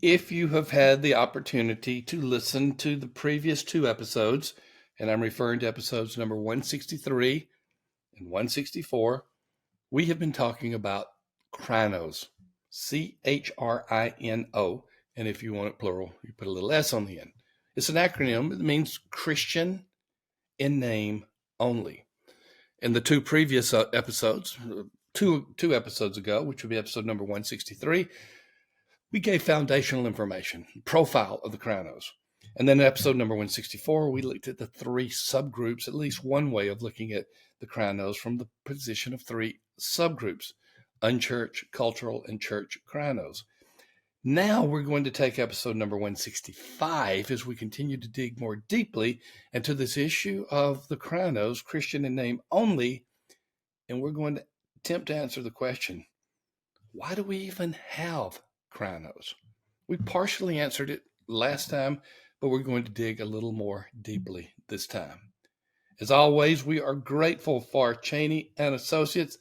If you have had the opportunity to listen to the previous two episodes, and I'm referring to episodes number 163 and 164, we have been talking about CHRINOs, CHRINO. And if you want it plural, you put a little S on the end. It's an acronym that means Christian in name only. In the two previous episodes, two episodes ago, which would be episode number 163, we gave foundational information, profile of the CHRINOs. And then in episode number 164, we looked at the three subgroups, at least one way of looking at the CHRINOs from the position of three subgroups: unchurched, cultural, and church CHRINOs. Now we're going to take episode number 165 as we continue to dig more deeply into this issue of the CHRINOs, Christian in name only, and we're going to attempt to answer the question, why do we even have CHRINOs? We partially answered it last time, but we're going to dig a little more deeply this time. As always, we are grateful for Cheney and Associates.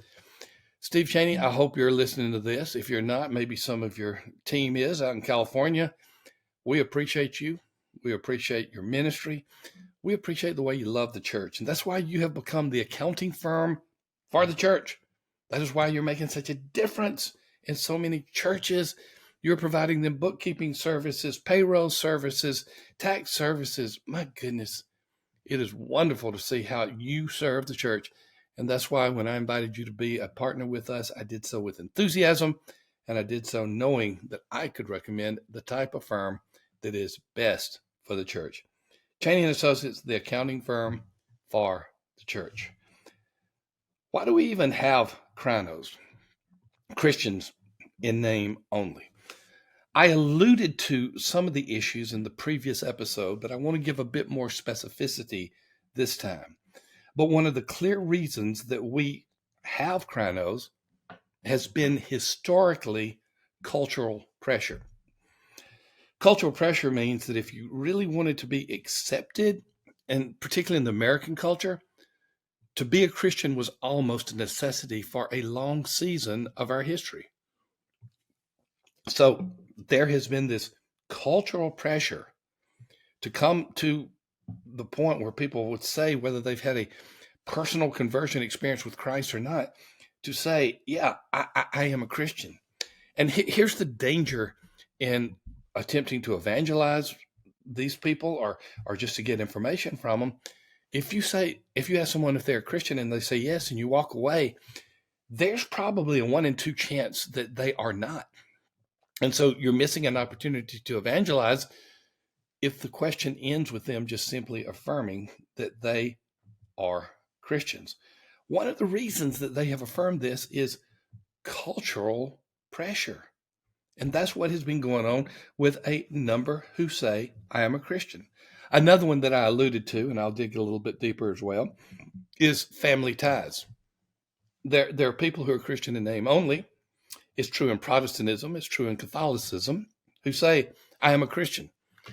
Steve Cheney, I hope you're listening to this. If you're not, maybe some of your team is out in California. We appreciate you. We appreciate your ministry. We appreciate the way you love the church. And that's why you have become the accounting firm for the church. That is why you're making such a difference in so many churches. You're providing them bookkeeping services, payroll services, tax services. My goodness, it is wonderful to see how you serve the church. And that's why when I invited you to be a partner with us, I did so with enthusiasm, and I did so knowing that I could recommend the type of firm that is best for the church. Cheney and Associates, the accounting firm for the church. Why do we even have CHRINOs, Christians in name only? I alluded to some of the issues in the previous episode, but I want to give a bit more specificity this time. But one of the clear reasons that we have CHRINOs has been historically cultural pressure. Cultural pressure means that if you really wanted to be accepted, and particularly in the American culture, to be a Christian was almost a necessity for a long season of our history. So there has been this cultural pressure to come to the point where people would say, whether they've had a personal conversion experience with Christ or not, to say, yeah, I am a Christian. And here's the danger in attempting to evangelize these people or just to get information from them. If you ask someone if they're a Christian and they say yes, and you walk away, there's probably a 1 in 2 chance that they are not. And so you're missing an opportunity to evangelize if the question ends with them just simply affirming that they are Christians. One of the reasons that they have affirmed this is cultural pressure. And that's what has been going on with a number who say, I am a Christian. Another one that I alluded to, and I'll dig a little bit deeper as well, is family ties. There are people who are Christian in name only. It's true in Protestantism. It's true in Catholicism, who say, I am a Christian.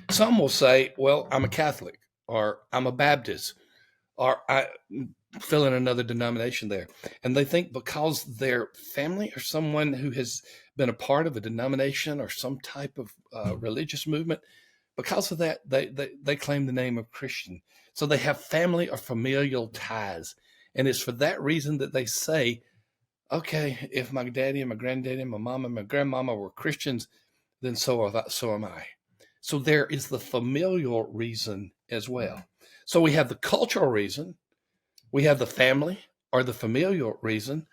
Some will say, well, I'm a Catholic, or I'm a Baptist, or I fill in another denomination there. And they think because their family or someone who has been a part of a denomination or some type of religious movement, because of that, they claim the name of Christian. So they have family or familial ties. And it's for that reason that they say, okay, if my daddy and my granddaddy and my mama and my grandmama were Christians, then so am I. So there is the familial reason as well. So we have the cultural reason, we have the family or the familial reason,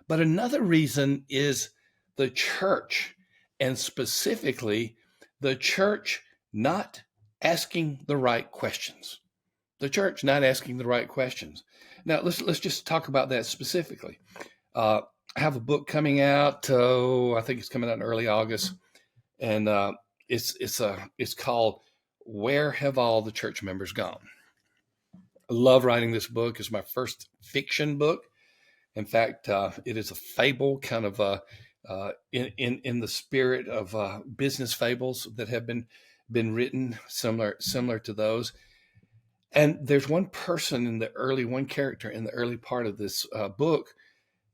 but another reason is the church, and specifically the church not asking the right questions. The church not asking the right questions. Now let's just talk about that specifically. I have a book coming out. I think it's coming out in early August, and it's called "Where Have All the Church Members Gone?" I love writing this book. It's my first fiction book. In fact, it is a fable, kind of in the spirit of business fables that have been written, similar to those. And there's one character in the early part of this book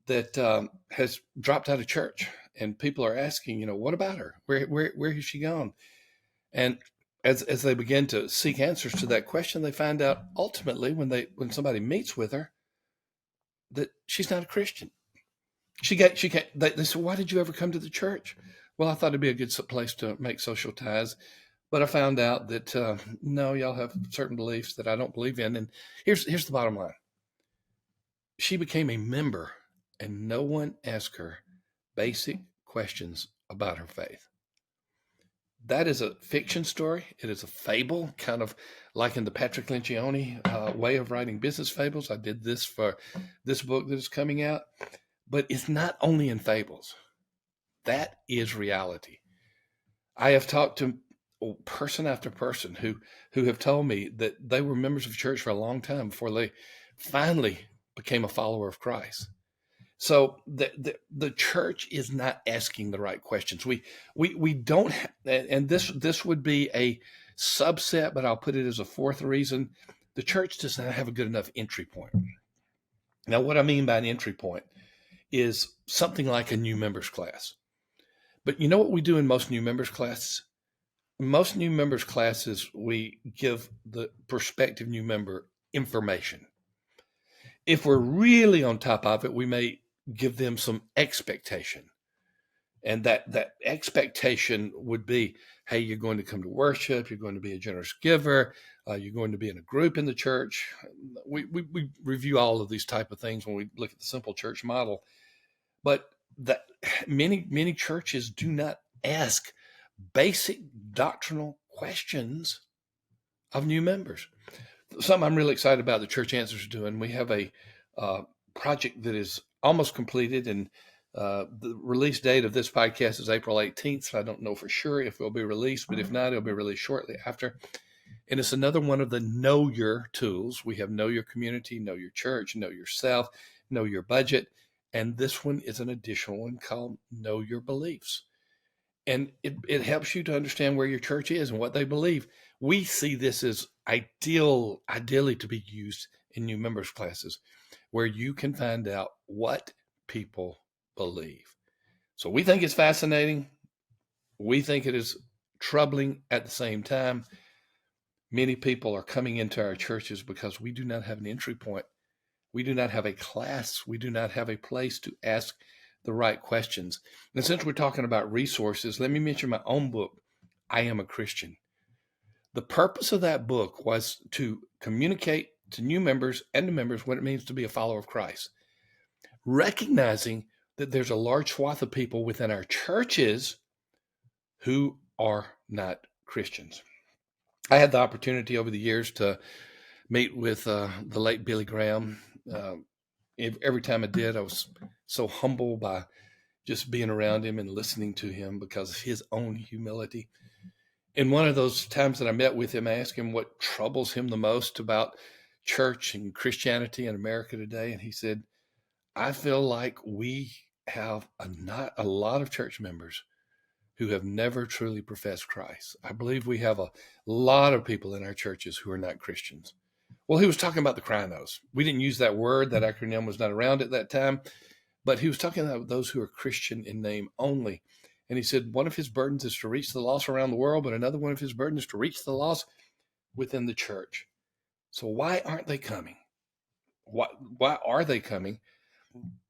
that has dropped out of church. and people are asking, what about her? Where has she gone? And as they begin to seek answers to that question, they find out ultimately when somebody meets with her that she's not a Christian. They said, why did you ever come to the church? Well, I thought it'd be a good place to make social ties. But I found out that, no, y'all have certain beliefs that I don't believe in. And here's the bottom line. She became a member, and no one asked her basic questions about her faith. That is a fiction story. It is a fable, kind of like in the Patrick Lencioni way of writing business fables. I did this for this book that is coming out. But it's not only in fables. That is reality. I have talked to person after person who have told me that they were members of church for a long time before they finally became a follower of Christ. So the church is not asking the right questions. We don't, and this would be a subset, but I'll put it as a fourth reason. The church does not have a good enough entry point. Now, what I mean by an entry point is something like a new members class. But you know what we do in most new members classes? Most new members classes, we give the prospective new member information. If we're really on top of it, we may give them some expectation. And that expectation would be, hey, you're going to come to worship, you're going to be a generous giver, you're going to be in a group in the church. We review all of these type of things when we look at the simple church model. But that many churches do not ask basic doctrinal questions of new members. Something I'm really excited about the Church Answers doing. We have a project that is almost completed, and the release date of this podcast is April 18th. So I don't know for sure if it will be released, but if not, it'll be released shortly after. And it's another one of the Know Your tools. We have Know Your Community, Know Your Church, Know Yourself, Know Your Budget. And this one is an additional one called Know Your Beliefs. And it helps you to understand where your church is and what they believe. We see this as ideally to be used in new members classes, where you can find out what people believe. So we think it's fascinating. We think it is troubling at the same time. Many people are coming into our churches because we do not have an entry point. We do not have a class. We do not have a place to ask the right questions. And since we're talking about resources, let me mention my own book, I Am a Christian. The purpose of that book was to communicate to new members and to members what it means to be a follower of Christ, recognizing that there's a large swath of people within our churches who are not Christians. I had the opportunity over the years to meet with the late Billy Graham. Every time I did, I was so humbled by just being around him and listening to him because of his own humility. And one of those times that I met with him, I asked him what troubles him the most about church and Christianity in America today. And he said, I feel like we have not a lot of church members who have never truly professed Christ. I believe we have a lot of people in our churches who are not Christians. Well, he was talking about the CHRINOs. We didn't use that word. That acronym was not around at that time. But he was talking about those who are Christian in name only. And he said one of his burdens is to reach the lost around the world, but another one of his burdens is to reach the lost within the church. So why aren't they coming? Why are they coming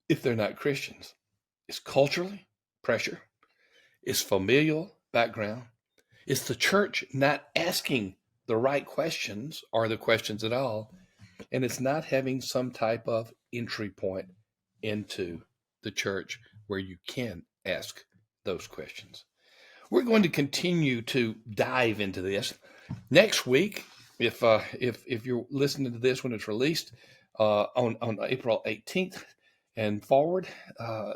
if they're not Christians? It's culturally pressure. It's familial background. It's the church not asking the right questions or the questions at all. And it's not having some type of entry point into the church where you can ask those questions. We're going to continue to dive into this next week. If you're listening to this when it's released on April 18th and forward,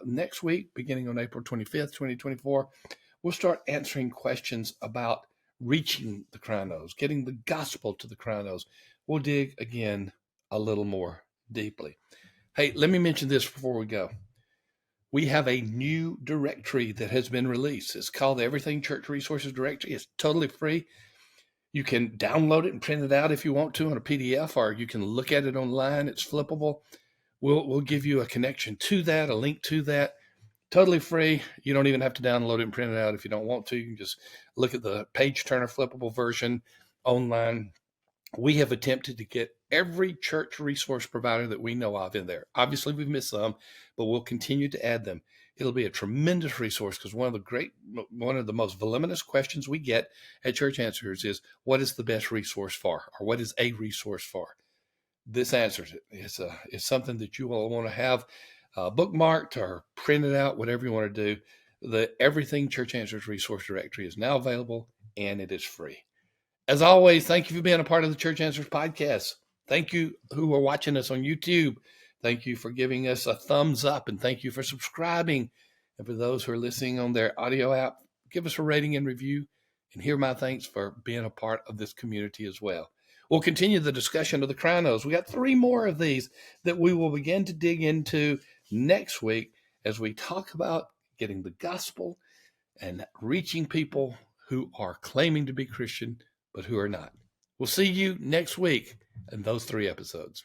next week, beginning on April 25th, 2024, we'll start answering questions about reaching the CHRINOs, getting the gospel to the CHRINOs. We'll dig again a little more deeply. Hey, let me mention this before we go. We have a new directory that has been released. It's called the Everything Church Resources Directory. It's totally free. You can download it and print it out if you want to on a PDF, or you can look at it online. It's flippable. We'll give you a connection to that, a link to that. Totally free. You don't even have to download it and print it out if you don't want to. You can just look at the page turner flippable version online. We have attempted to get every church resource provider that we know of in there. Obviously, we've missed some, but we'll continue to add them. It'll be a tremendous resource because one of the most voluminous questions we get at Church Answers is, what is the best resource for, or what is a resource for? This answers it. It's something that you will want to have bookmarked or printed out, whatever you want to do. The Everything Church Answers resource directory is now available, and it is free. As always, thank you for being a part of the Church Answers podcast. Thank you who are watching us on YouTube. Thank you for giving us a thumbs up, and thank you for subscribing. And for those who are listening on their audio app, give us a rating and review, and hear my thanks for being a part of this community as well. We'll continue the discussion of the CHRINOs. We got 3 more of these that we will begin to dig into next week as we talk about getting the gospel and reaching people who are claiming to be Christian but who are not. We'll see you next week in those 3 episodes.